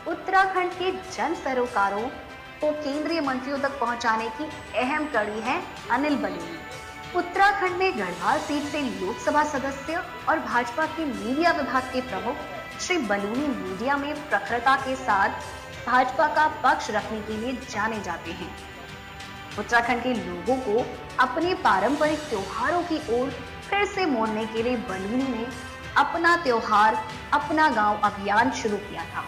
उत्तराखंड के जन सरोकारों को केंद्रीय मंत्रियों तक पहुंचाने की अहम कड़ी है अनिल बलूनी। उत्तराखंड में गढ़वाल सीट से लोकसभा सदस्य और भाजपा के मीडिया विभाग के प्रमुख श्री बलूनी मीडिया में प्रखरता के साथ भाजपा का पक्ष रखने के लिए जाने जाते हैं। उत्तराखंड के लोगों को अपने पारंपरिक त्योहारों की ओर फिर से मोड़ने के लिए बलूनी ने अपना त्योहार अपना गांव अभियान शुरू किया था।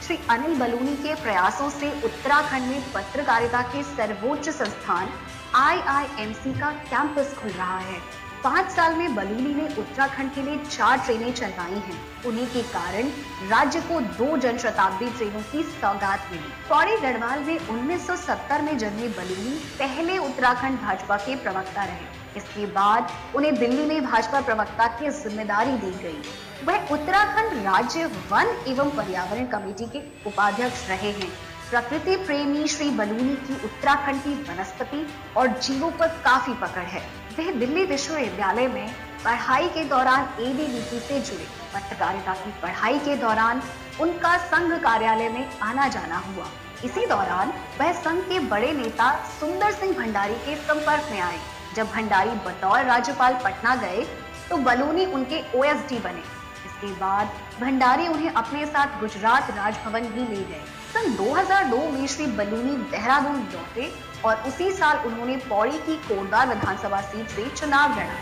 श्री अनिल बलूनी के प्रयासों से उत्तराखंड में पत्रकारिता के सर्वोच्च संस्थान IIMC का कैंपस खुल रहा है। 5 साल में बलूनी ने उत्तराखंड के लिए 4 ट्रेनें चलवाई हैं। उन्हीं के कारण राज्य को 2 जनशताब्दी ट्रेनों की सौगात मिली। पौड़ी गढ़वाल में 1970 में जन्मे बलूनी पहले उत्तराखंड भाजपा के प्रवक्ता रहे। इसके बाद उन्हें दिल्ली में भाजपा प्रवक्ता की जिम्मेदारी दी गई। वह उत्तराखंड राज्य वन एवं पर्यावरण कमेटी के उपाध्यक्ष रहे हैं। प्रकृति प्रेमी श्री बलूनी की उत्तराखंड की वनस्पति और जीवों पर काफी पकड़ है। वह दिल्ली विश्वविद्यालय में पढ़ाई के दौरान ABVP से जुड़े। पत्रकारिता की पढ़ाई के दौरान उनका संघ कार्यालय में आना जाना हुआ। इसी दौरान वह संघ के बड़े नेता सुंदर सिंह भंडारी के संपर्क में आए। जब भंडारी बतौर राज्यपाल पटना गए तो बलूनी उनके OSD बने। इसके बाद भंडारी उन्हें अपने साथ गुजरात राजभवन भी ले गए। सन 2002 में श्री बलूनी देहरादून लौटे और उसी साल उन्होंने पौड़ी की कोटद्वार विधानसभा सीट से चुनाव लड़ा।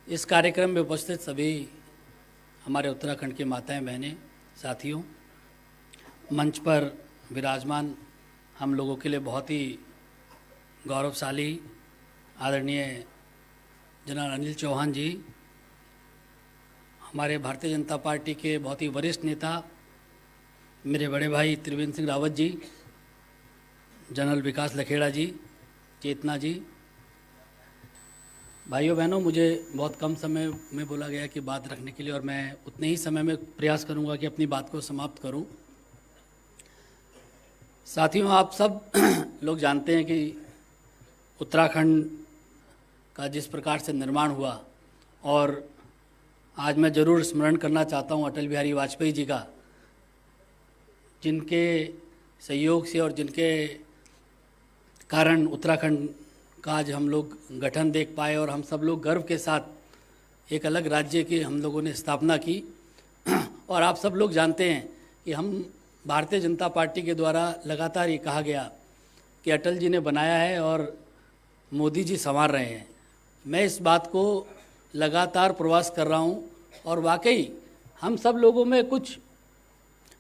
इस कार्यक्रम में उपस्थित सभी हमारे उत्तराखंड के माताएं बहनें साथियों, मंच पर विराजमान हम लोगों के लिए बहुत ही गौरवशाली आदरणीय जनरल अनिल चौहान जी, हमारे भारतीय जनता पार्टी के बहुत ही वरिष्ठ नेता मेरे बड़े भाई त्रिवेंद्र सिंह रावत जी, जनरल विकास लखेड़ा जी, चेतना जी, भाइयों बहनों, मुझे बहुत कम समय में बोला गया कि बात रखने के लिए और मैं उतने ही समय में प्रयास करूंगा कि अपनी बात को समाप्त करूं। साथियों, आप सब लोग जानते हैं कि उत्तराखंड का जिस प्रकार से निर्माण हुआ, और आज मैं ज़रूर स्मरण करना चाहता हूं अटल बिहारी वाजपेयी जी का, जिनके सहयोग से और जिनके कारण उत्तराखंड का आज हम लोग गठन देख पाए और हम सब लोग गर्व के साथ एक अलग राज्य की हम लोगों ने स्थापना की। और आप सब लोग जानते हैं कि हम भारतीय जनता पार्टी के द्वारा लगातार ये कहा गया कि अटल जी ने बनाया है और मोदी जी संवार रहे हैं। मैं इस बात को लगातार प्रवास कर रहा हूँ और वाकई हम सब लोगों में कुछ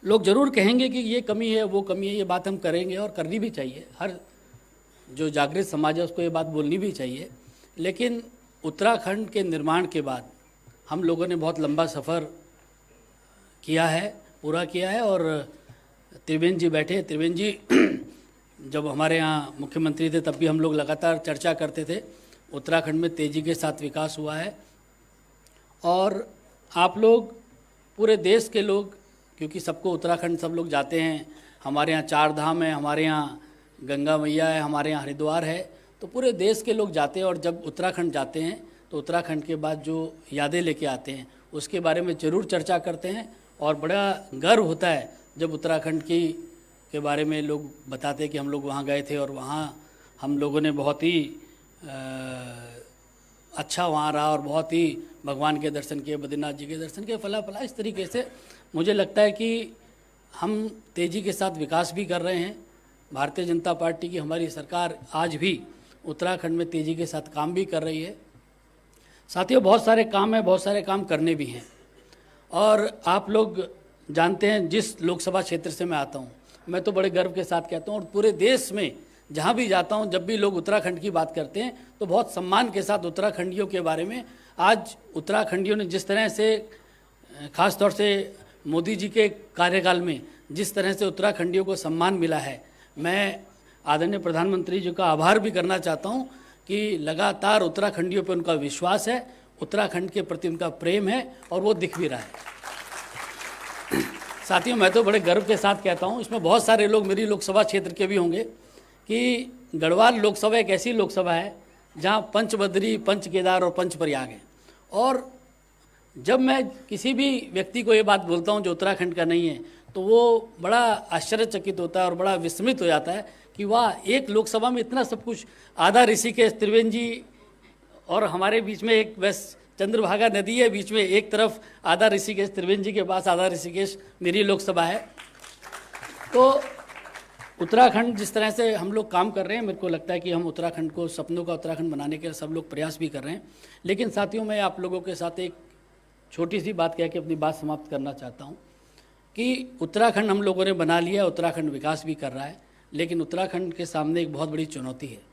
लोग ज़रूर कहेंगे कि ये कमी है, वो कमी है, ये बात हम करेंगे और करनी भी चाहिए। हर जो जागृत समाज है उसको ये बात बोलनी भी चाहिए। लेकिन उत्तराखंड के निर्माण के बाद हम लोगों ने बहुत लंबा सफ़र किया है, पूरा किया है। और त्रिवेंद्र जी बैठे, त्रिवेंद्र जी जब हमारे यहाँ मुख्यमंत्री थे तब भी हम लोग लगातार चर्चा करते थे। उत्तराखंड में तेज़ी के साथ विकास हुआ है और आप लोग पूरे देश के लोग, क्योंकि सबको उत्तराखंड सब लोग जाते हैं, हमारे यहाँ 4 धाम है, हमारे यहाँ गंगा मैया है, हमारे यहाँ हरिद्वार है, तो पूरे देश के लोग जाते हैं। और जब उत्तराखंड जाते हैं तो उत्तराखंड के बाद जो यादें लेके आते हैं उसके बारे में ज़रूर चर्चा करते हैं और बड़ा गर्व होता है जब उत्तराखंड के बारे में लोग बताते हैं कि हम लोग वहाँ गए थे और वहाँ हम लोगों ने बहुत ही अच्छा वहाँ रहा और बहुत ही भगवान के दर्शन किए, बद्रीनाथ जी के दर्शन किए, फला फला। इस तरीके से मुझे लगता है कि हम तेज़ी के साथ विकास भी कर रहे हैं। भारतीय जनता पार्टी की हमारी सरकार आज भी उत्तराखंड में तेज़ी के साथ काम भी कर रही है। साथियों, बहुत सारे काम हैं, बहुत सारे काम करने भी हैं। और आप लोग जानते हैं जिस लोकसभा क्षेत्र से मैं आता हूँ, मैं तो बड़े गर्व के साथ कहता हूँ और पूरे देश में जहाँ भी जाता हूँ, जब भी लोग उत्तराखंड की बात करते हैं तो बहुत सम्मान के साथ उत्तराखंडियों के बारे में, आज उत्तराखंडियों ने जिस तरह से, ख़ास तौर से मोदी जी के कार्यकाल में जिस तरह से उत्तराखंडियों को सम्मान मिला है, मैं आदरणीय प्रधानमंत्री जी का आभार भी करना चाहता हूं कि लगातार उत्तराखंडियों पर उनका विश्वास है, उत्तराखंड के प्रति उनका प्रेम है और वो दिख भी रहा है। साथियों, मैं तो बड़े गर्व के साथ कहता हूँ, इसमें बहुत सारे लोग मेरी लोकसभा क्षेत्र के भी होंगे, कि गढ़वाल लोकसभा एक ऐसी लोकसभा है जहाँ पंचबद्री, पंच केदार और पंच प्रयाग है। और जब मैं किसी भी व्यक्ति को ये बात बोलता हूँ जो उत्तराखंड का नहीं है, तो वो बड़ा आश्चर्यचकित होता है और बड़ा विस्मित हो जाता है कि वाह, एक लोकसभा में इतना सब कुछ। आधा ऋषिकेश त्रिवेणी जी और हमारे बीच में एक बस चंद्रभागा नदी है, बीच में एक तरफ आधा ऋषिकेश त्रिवेणी जी के पास आधा ऋषिकेश मेरी लोकसभा है। तो उत्तराखंड जिस तरह से हम लोग काम कर रहे हैं, मेरे को लगता है कि हम उत्तराखंड को सपनों का उत्तराखंड बनाने के सब लोग प्रयास भी कर रहे हैं। लेकिन साथियों, मैं आप लोगों के साथ एक छोटी सी बात कह के अपनी बात समाप्त करना चाहता हूँ कि उत्तराखंड हम लोगों ने बना लिया, उत्तराखंड विकास भी कर रहा है, लेकिन उत्तराखंड के सामने एक बहुत बड़ी चुनौती है।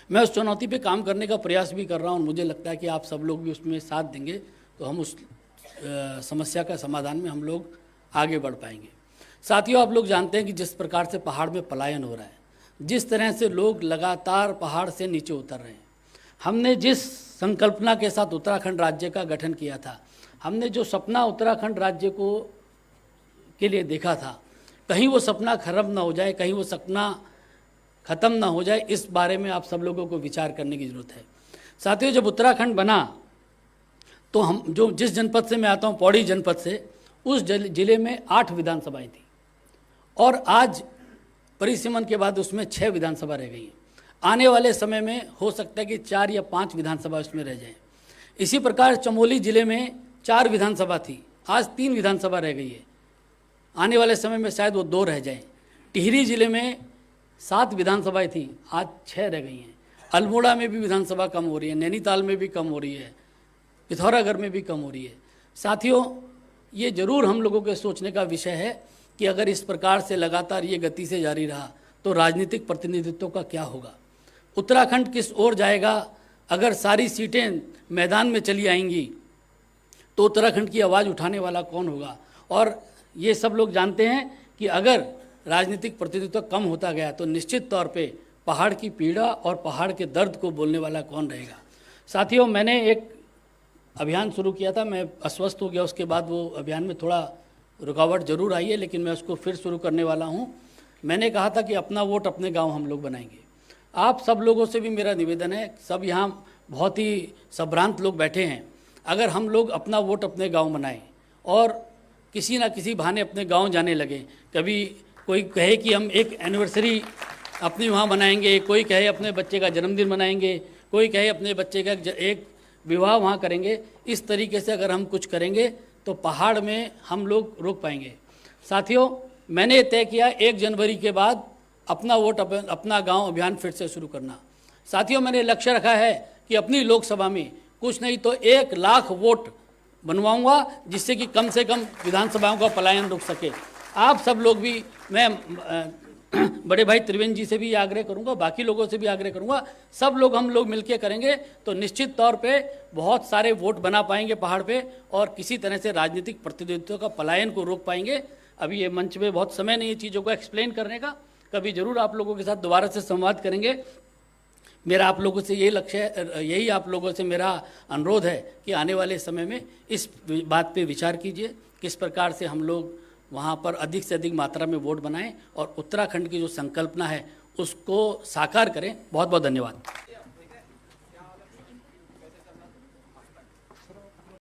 मैं उस चुनौती पे काम करने का प्रयास भी कर रहा हूँ और मुझे लगता है कि आप सब लोग भी उसमें साथ देंगे तो हम उस समस्या का समाधान में हम लोग आगे बढ़ पाएंगे। साथियों, आप लोग जानते हैं कि जिस प्रकार से पहाड़ में पलायन हो रहा है, जिस तरह से लोग लगातार पहाड़ से नीचे उतर रहे हैं, हमने जिस संकल्पना के साथ उत्तराखंड राज्य का गठन किया था, हमने जो सपना उत्तराखंड राज्य को के लिए देखा था, कहीं वो सपना खराब ना हो जाए, कहीं वो सपना ख़त्म ना हो जाए, इस बारे में आप सब लोगों को विचार करने की ज़रूरत है। साथियों, जब उत्तराखंड बना तो हम जो जिस जनपद से मैं आता हूँ, पौड़ी जनपद से, उस जिले में 8 विधानसभाएं थी और आज परिसीमन के बाद उसमें 6 विधानसभा रह गई हैं। आने वाले समय में हो सकता है कि 4 या 5 विधानसभा उसमें रह जाएं। इसी प्रकार चमोली जिले में 4 विधानसभा थी, आज 3 विधानसभा रह गई है। आने वाले समय में शायद वो 2 रह जाएं। टिहरी जिले में 7 विधानसभाएं थी, आज 6 रह गई हैं। अल्मोड़ा में भी विधानसभा कम हो रही है, नैनीताल में भी कम हो रही है, पिथौरागढ़ में भी कम हो रही है। साथियों, ये जरूर हम लोगों के सोचने का विषय है कि अगर इस प्रकार से लगातार ये गति से जारी रहा तो राजनीतिक प्रतिनिधित्व का क्या होगा, उत्तराखंड किस ओर जाएगा। अगर सारी सीटें मैदान में चली आएंगी तो उत्तराखंड की आवाज़ उठाने वाला कौन होगा। और ये सब लोग जानते हैं कि अगर राजनीतिक प्रतिनिधित्व कम होता गया तो निश्चित तौर पे पहाड़ की पीड़ा और पहाड़ के दर्द को बोलने वाला कौन रहेगा। साथियों, मैंने एक अभियान शुरू किया था, मैं अस्वस्थ हो गया, उसके बाद वो अभियान में थोड़ा रुकावट जरूर आई है, लेकिन मैं उसको फिर शुरू करने वाला हूँ। मैंने कहा था कि अपना वोट अपने गांव हम लोग बनाएंगे। आप सब लोगों से भी मेरा निवेदन है, सब यहाँ बहुत ही संभ्रांत लोग बैठे हैं, अगर हम लोग अपना वोट अपने गांव बनाएं और किसी ना किसी बहाने अपने गांव जाने लगे, कभी कोई कहे कि हम एक एनिवर्सरी अपनी वहाँ मनाएंगे, कोई कहे अपने बच्चे का जन्मदिन मनाएंगे, कोई कहे अपने बच्चे का एक विवाह वहाँ करेंगे, इस तरीके से अगर हम कुछ करेंगे तो पहाड़ में हम लोग रोक पाएंगे। साथियों, मैंने तय किया 1 जनवरी के बाद अपना वोट अपना गांव अभियान फिर से शुरू करना। साथियों, मैंने लक्ष्य रखा है कि अपनी लोकसभा में कुछ नहीं तो 1 लाख वोट बनवाऊंगा, जिससे कि कम से कम विधानसभाओं का पलायन रुक सके। आप सब लोग भी, मैं बड़े भाई त्रिवेणी जी से भी आग्रह करूंगा, बाकी लोगों से भी आग्रह करूंगा, सब लोग हम लोग मिलकर करेंगे तो निश्चित तौर पे बहुत सारे वोट बना पाएंगे पहाड़ पे और किसी तरह से राजनीतिक प्रतिनिधित्व का पलायन को रोक पाएंगे। अभी ये मंच में बहुत समय नहीं है चीज़ों को एक्सप्लेन करने का, कभी जरूर आप लोगों के साथ दोबारा से संवाद करेंगे। मेरा आप लोगों से यही आप लोगों से मेरा अनुरोध है कि आने वाले समय में इस बात पे विचार कीजिए, किस प्रकार से हम लोग वहाँ पर अधिक से अधिक मात्रा में वोट बनाएं और उत्तराखंड की जो संकल्पना है उसको साकार करें। बहुत बहुत धन्यवाद।